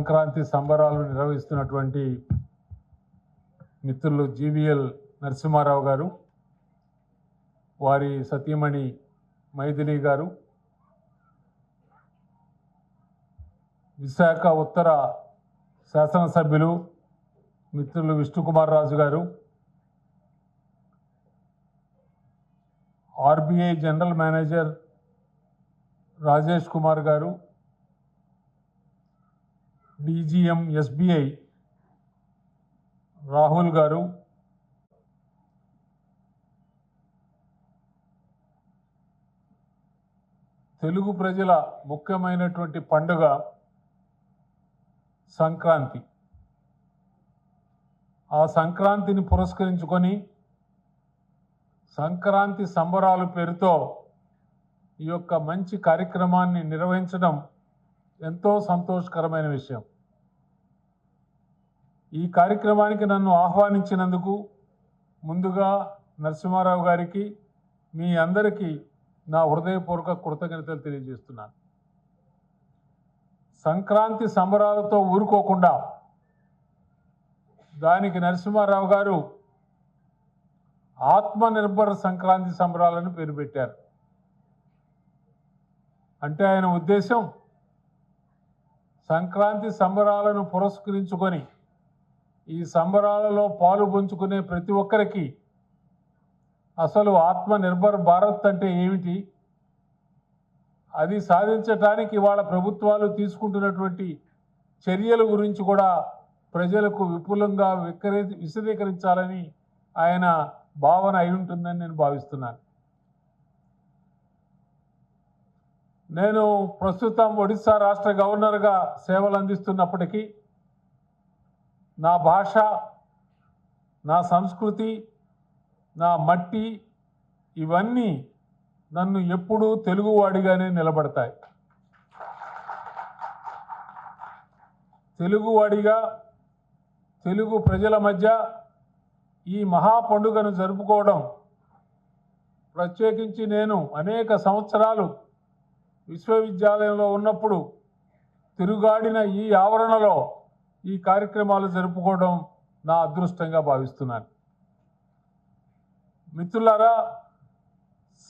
సంక్రాంతి సంబరాలు నిర్వహిస్తున్నటువంటి మిత్రులు జీవీఎల్ నరసింహారావు గారు, వారి సతీమణి మైథిలి గారు, విశాఖ ఉత్తర శాసనసభ్యులు మిత్రులు విష్ణుకుమార్ రాజు గారు, RBI general manager Rajesh Kumar గారు, డీజీఎం ఎస్బీఐ రాహుల్ గారు, తెలుగు ప్రజల ముఖ్యమైనటువంటి పండుగ సంక్రాంతి. ఆ సంక్రాంతిని పురస్కరించుకొని సంక్రాంతి సంబరాలు పేరుతో ఈ యొక్క మంచి కార్యక్రమాన్ని నిర్వహించడం ఎంతో సంతోషకరమైన విషయం. ఈ కార్యక్రమానికి నన్ను ఆహ్వానించినందుకు ముందుగా నరసింహారావు గారికి, మీ అందరికీ నా హృదయపూర్వక కృతజ్ఞతలు తెలియజేస్తున్నాను. సంక్రాంతి సంబరాలతో ఊరుకోకుండా దానికి నరసింహారావు గారు ఆత్మనిర్భర్ సంక్రాంతి సంబరాలను పేరు పెట్టారు. అంటే ఆయన ఉద్దేశం సంక్రాంతి సంబరాలను పురస్కరించుకొని ఈ సంబరాలలో పాలు పంచుకునే ప్రతి ఒక్కరికి అసలు ఆత్మనిర్భర్ భారత్ అంటే ఏమిటి, అది సాధించటానికి వాళ్ళ ప్రభుత్వాలు తీసుకుంటున్నటువంటి చర్యల గురించి కూడా ప్రజలకు విపులంగా విశదీకరించాలని ఆయన భావన అయి ఉంటుందని నేను భావిస్తున్నాను. నేను ప్రస్తుతం ఒడిశా రాష్ట్ర గవర్నర్గా సేవలు అందిస్తున్నప్పటికీ నా భాష, నా సంస్కృతి, నా మట్టి ఇవన్నీ నన్ను ఎప్పుడూ తెలుగువాడిగానే నిలబడతాయి. తెలుగువాడిగా తెలుగు ప్రజల మధ్య ఈ మహా పండుగను జరుపుకోవడం, ప్రత్యేకించి నేను అనేక సంవత్సరాలు విశ్వవిద్యాలయంలో ఉన్నప్పుడు తిరుగాడిన ఈ ఆవరణలో ఈ కార్యక్రమాలు జరుపుకోవడం నా అదృష్టంగా భావిస్తున్నాను. మిత్రులారా,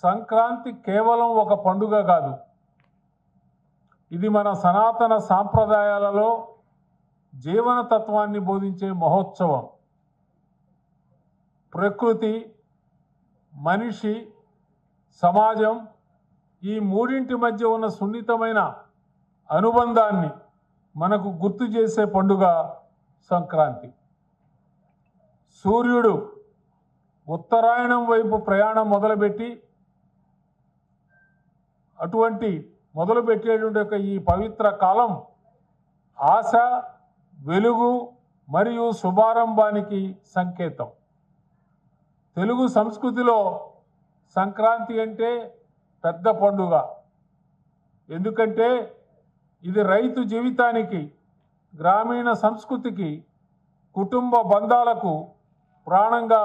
సంక్రాంతి కేవలం ఒక పండుగ కాదు, ఇది మన సనాతన సాంప్రదాయాలలో జీవన తత్వాన్ని బోధించే మహోత్సవం. ప్రకృతి, మనిషి, సమాజం ఈ మూడింటి మధ్య ఉన్న సున్నితమైన అనుబంధాన్ని మనకు గుర్తు చేసే పండుగ సంక్రాంతి. సూర్యుడు ఉత్తరాయణం వైపు ప్రయాణం మొదలుపెట్టి మొదలుపెట్టేటువంటి ఈ పవిత్ర కాలం ఆశ, వెలుగు మరియు శుభారంభానికి సంకేతం. తెలుగు సంస్కృతిలో సంక్రాంతి అంటే పెద్ద పండుగ. ఎందుకంటే ఇది రైతు జీవితానికి, గ్రామీణ సంస్కృతికి, కుటుంబ బంధాలకు ప్రాణంగా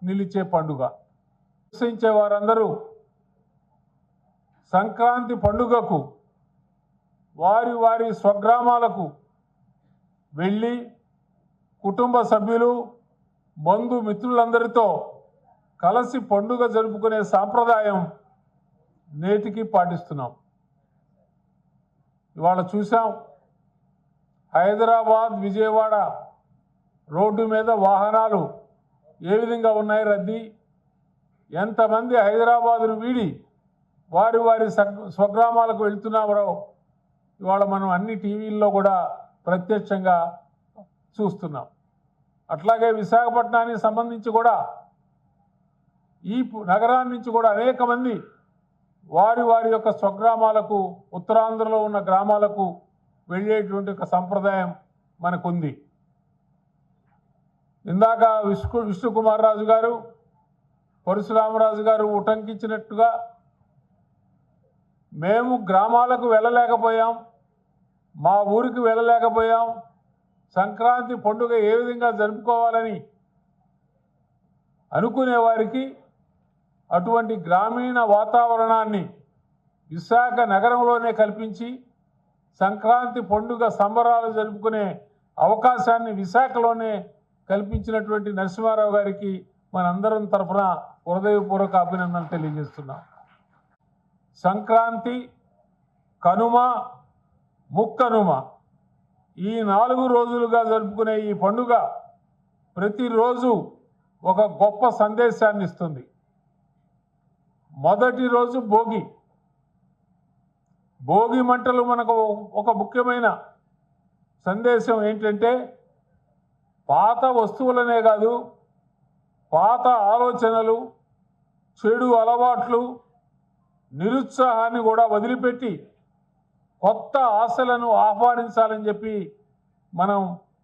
నిలిచే పండుగ. నివసించే వారందరూ సంక్రాంతి పండుగకు వారి వారి స్వగ్రామాలకు వెళ్ళి కుటుంబ సభ్యులు, బంధుమిత్రులందరితో కలిసి పండుగ జరుపుకునే సాంప్రదాయం నేటికి పాటిస్తున్నాం. ఇవాళ చూసాం, హైదరాబాద్, విజయవాడ రోడ్డు మీద వాహనాలు ఏ విధంగా ఉన్నాయి, రద్దీ. ఎంతమంది హైదరాబాదును వీడి వారి వారి స్వగ్రామాలకు వెళ్తున్నారో ఇవాళ మనం అన్ని టీవీల్లో కూడా ప్రత్యక్షంగా చూస్తున్నాం. అట్లాగే విశాఖపట్నానికి సంబంధించి కూడా ఈ నగరాన్ని నుంచి కూడా అనేక మంది వారి వారి యొక్క స్వగ్రామాలకు, ఉత్తరాంధ్రలో ఉన్న గ్రామాలకు వెళ్ళేటువంటి ఒక సంప్రదాయం మనకుంది. ఇందాక విష్ణుకుమార్ రాజు గారు, పరశురామరాజు గారు ఉటంకించినట్టుగా మేము గ్రామాలకు వెళ్ళలేకపోయాం, మా ఊరికి వెళ్ళలేకపోయాం, సంక్రాంతి పండుగ ఏ విధంగా జరుపుకోవాలని అనుకునే వారికి అటువంటి గ్రామీణ వాతావరణాన్ని విశాఖ నగరంలోనే కల్పించి సంక్రాంతి పండుగ సంబరాలు జరుపుకునే అవకాశాన్ని విశాఖలోనే కల్పించినటువంటి నరసింహారావు గారికి మనందరం తరఫున హృదయపూర్వక అభినందనలు తెలియజేస్తున్నాం. సంక్రాంతి, కనుమ, ముక్కనుమ ఈ 4 రోజులుగా జరుపుకునే ఈ పండుగ ప్రతిరోజు ఒక గొప్ప సందేశాన్ని ఇస్తుంది. మొదటి రోజు భోగి. భోగి మంటలు మనకు ఒక ముఖ్యమైన సందేశం ఏంటంటే పాత వస్తువులనే కాదు, పాత ఆలోచనలు, చెడు అలవాట్లు, నిరుత్సాహాన్ని కూడా వదిలిపెట్టి కొత్త ఆశలను ఆహ్వానించాలని చెప్పి మనం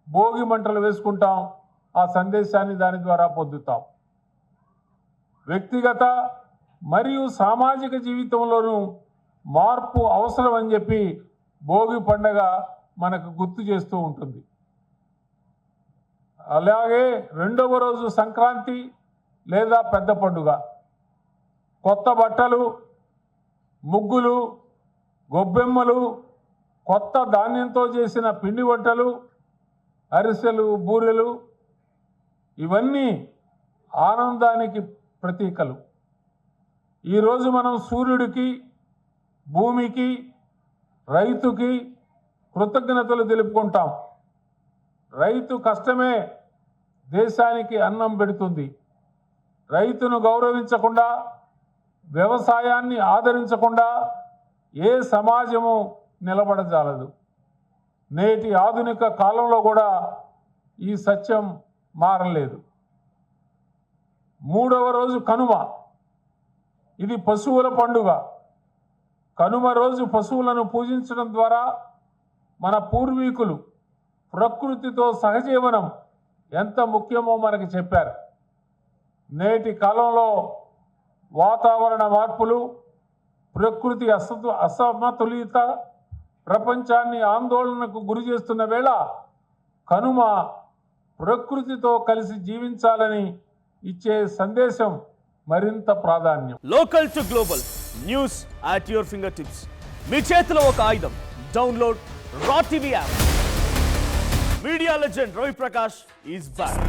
భోగి మంటలు వేసుకుంటాం. ఆ సందేశాన్ని దాని ద్వారా పొందుతాం. వ్యక్తిగత మరియు సామాజిక జీవితంలోనూ మార్పు అవసరం అని చెప్పి భోగి పండుగ మనకు గుర్తు చేస్తూ ఉంటుంది. అలాగే రెండవ రోజు సంక్రాంతి లేదా పెద్ద పండుగ. కొత్త బట్టలు, ముగ్గులు, గొబ్బెమ్మలు, కొత్త ధాన్యంతో చేసిన పిండి వంటలు, అరిసెలు, బూరెలు ఇవన్నీ ఆనందానికి ప్రతీకలు. ఈరోజు మనం సూర్యుడికి, భూమికి, రైతుకి కృతజ్ఞతలు తెలుపుకుంటాం. రైతు కష్టమే దేశానికి అన్నం పెడుతుంది. రైతును గౌరవించకుండా, వ్యవసాయాన్ని ఆదరించకుండా ఏ సమాజము నిలబడజాలదు. నేటి ఆధునిక కాలంలో కూడా ఈ సత్యం మారలేదు. మూడవ రోజు కనుమ. ఇది పశువుల పండుగ. కనుమ రోజు పశువులను పూజించడం ద్వారా మన పూర్వీకులు ప్రకృతితో సహజీవనం ఎంత ముఖ్యమో మనకి చెప్పారు. నేటి కాలంలో వాతావరణ మార్పులు, ప్రకృతి అసమతులిత ప్రపంచాన్ని ఆందోళనకు గురి చేస్తున్న వేళ కనుమ ప్రకృతితో కలిసి జీవించాలని ఇచ్చే సందేశం మరింత ప్రాధాన్యం. Local to global news at your finger tips. మీ చేతిలో ఒక ఆయుధం. Download Raw TV app. Media legend Ravi Prakash is back.